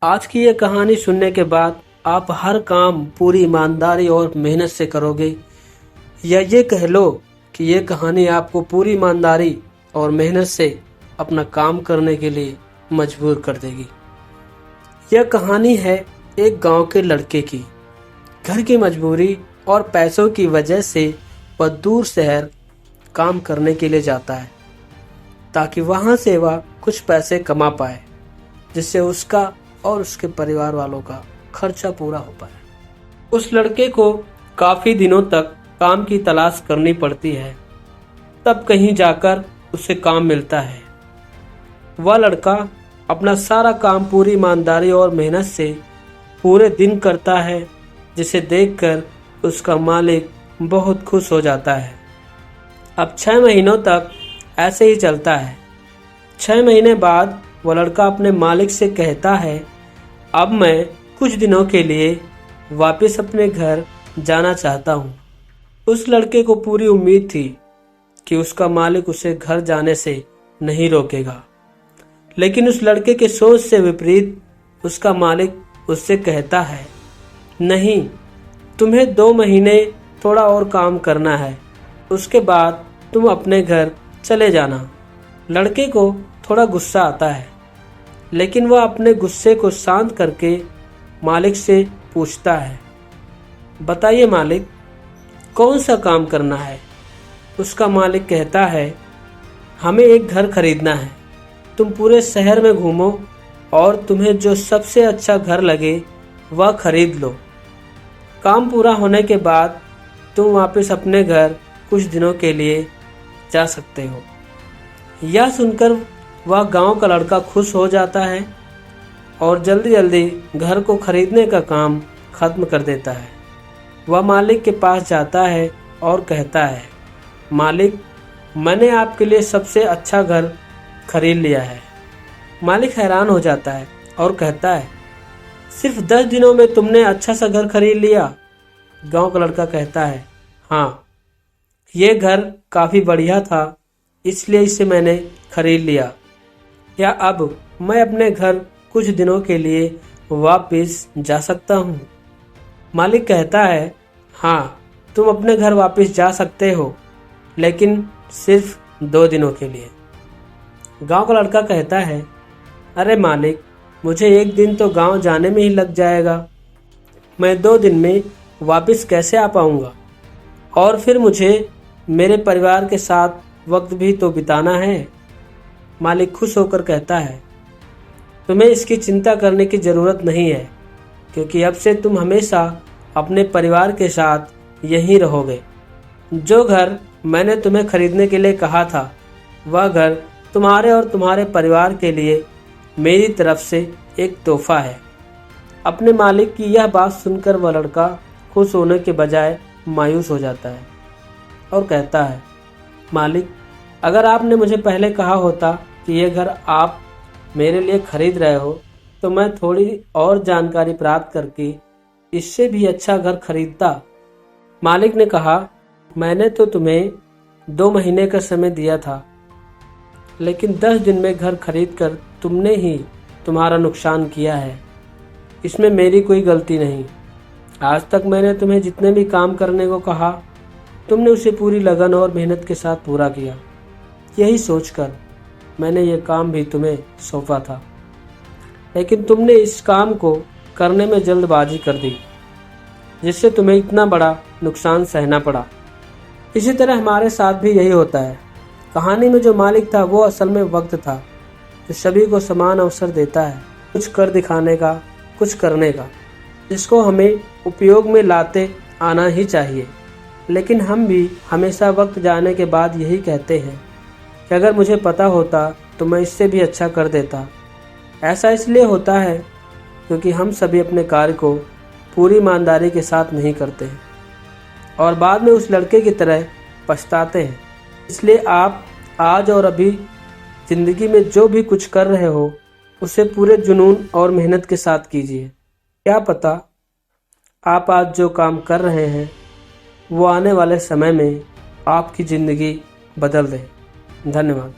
आज की ये कहानी सुनने के बाद आप हर काम पूरी ईमानदारी और मेहनत से करोगे, या ये कह लो कि ये कहानी आपको पूरी ईमानदारी और मेहनत से अपना काम करने के लिए मजबूर कर देगी। यह कहानी है एक गांव के लड़के की। घर की मजबूरी और पैसों की वजह से वह दूर शहर काम करने के लिए जाता है, ताकि वहां से वह कुछ पैसे कमा पाए, जिससे उसका और उसके परिवार वालों का खर्चा पूरा हो पाए। उस लड़के को काफी दिनों तक काम की तलाश करनी पड़ती है, तब कहीं जाकर उसे काम मिलता है। वह लड़का अपना सारा काम पूरी ईमानदारी और मेहनत से पूरे दिन करता है, जिसे देखकर उसका मालिक बहुत खुश हो जाता है। अब 6 महीनों तक ऐसे ही चलता है। 6 महीने बाद वह लड़का अपने मालिक से कहता है, अब मैं कुछ दिनों के लिए वापस अपने घर जाना चाहता हूँ। उस लड़के को पूरी उम्मीद थी कि उसका मालिक उसे घर जाने से नहीं रोकेगा, लेकिन उस लड़के के सोच से विपरीत उसका मालिक उससे कहता है, नहीं, तुम्हें 2 महीने थोड़ा और काम करना है, उसके बाद तुम अपने घर चले जाना। लड़के को थोड़ा गुस्सा आता है, लेकिन वह अपने गुस्से को शांत करके मालिक से पूछता है, बताइए मालिक, कौन सा काम करना है? उसका मालिक कहता है, हमें एक घर खरीदना है। तुम पूरे शहर में घूमो और तुम्हें जो सबसे अच्छा घर लगे वह खरीद लो। काम पूरा होने के बाद तुम वापस अपने घर कुछ दिनों के लिए जा सकते हो। यह सुनकर वह गांव का लड़का खुश हो जाता है और जल्दी जल्दी घर को खरीदने का काम खत्म कर देता है। वह मालिक के पास जाता है और कहता है, मालिक, मैंने आपके लिए सबसे अच्छा घर खरीद लिया है। मालिक हैरान हो जाता है और कहता है, सिर्फ 10 दिनों में तुमने अच्छा सा घर खरीद लिया? गांव का लड़का कहता है, हाँ, ये घर काफी बढ़िया था, इसलिए इसे मैंने खरीद लिया। क्या अब मैं अपने घर कुछ दिनों के लिए वापस जा सकता हूँ? मालिक कहता है, हाँ, तुम अपने घर वापस जा सकते हो, लेकिन सिर्फ 2 दिनों के लिए। गांव का लड़का कहता है, अरे मालिक, मुझे 1 दिन तो गांव जाने में ही लग जाएगा। मैं 2 दिन में वापस कैसे आ पाऊंगा? और फिर मुझे मेरे परिवार के साथ वक्त भी तो बिताना है। मालिक खुश होकर कहता है, तुम्हें इसकी चिंता करने की ज़रूरत नहीं है, क्योंकि अब से तुम हमेशा अपने परिवार के साथ यहीं रहोगे। जो घर मैंने तुम्हें खरीदने के लिए कहा था, वह घर तुम्हारे और तुम्हारे परिवार के लिए मेरी तरफ से एक तोहफा है। अपने मालिक की यह बात सुनकर वह लड़का खुश होने के बजाय मायूस हो जाता है और कहता है, मालिक, अगर आपने मुझे पहले कहा होता कि यह घर आप मेरे लिए खरीद रहे हो, तो मैं थोड़ी और जानकारी प्राप्त करके इससे भी अच्छा घर खरीदता। मालिक ने कहा, मैंने तो तुम्हें 2 महीने का समय दिया था, लेकिन 10 दिन में घर खरीदकर तुमने ही तुम्हारा नुकसान किया है। इसमें मेरी कोई गलती नहीं। आज तक मैंने तुम्हें जितने भी काम करने को कहा, तुमने उसे पूरी लगन और मेहनत के साथ पूरा किया। यही सोचकर मैंने ये काम भी तुम्हें सौंपा था, लेकिन तुमने इस काम को करने में जल्दबाजी कर दी, जिससे तुम्हें इतना बड़ा नुकसान सहना पड़ा। इसी तरह हमारे साथ भी यही होता है। कहानी में जो मालिक था वो असल में वक्त था, जो सभी को समान अवसर देता है, कुछ कर दिखाने का, कुछ करने का, जिसको हमें उपयोग में लाते आना ही चाहिए। लेकिन हम भी हमेशा वक्त जाने के बाद यही कहते हैं कि अगर मुझे पता होता तो मैं इससे भी अच्छा कर देता। ऐसा इसलिए होता है क्योंकि हम सभी अपने कार्य को पूरी ईमानदारी के साथ नहीं करते हैं और बाद में उस लड़के की तरह पछताते हैं। इसलिए आप आज और अभी ज़िंदगी में जो भी कुछ कर रहे हो, उसे पूरे जुनून और मेहनत के साथ कीजिए। क्या पता आप आज जो काम कर रहे हैं वो आने वाले समय में आपकी ज़िंदगी बदल दे। धन्यवाद।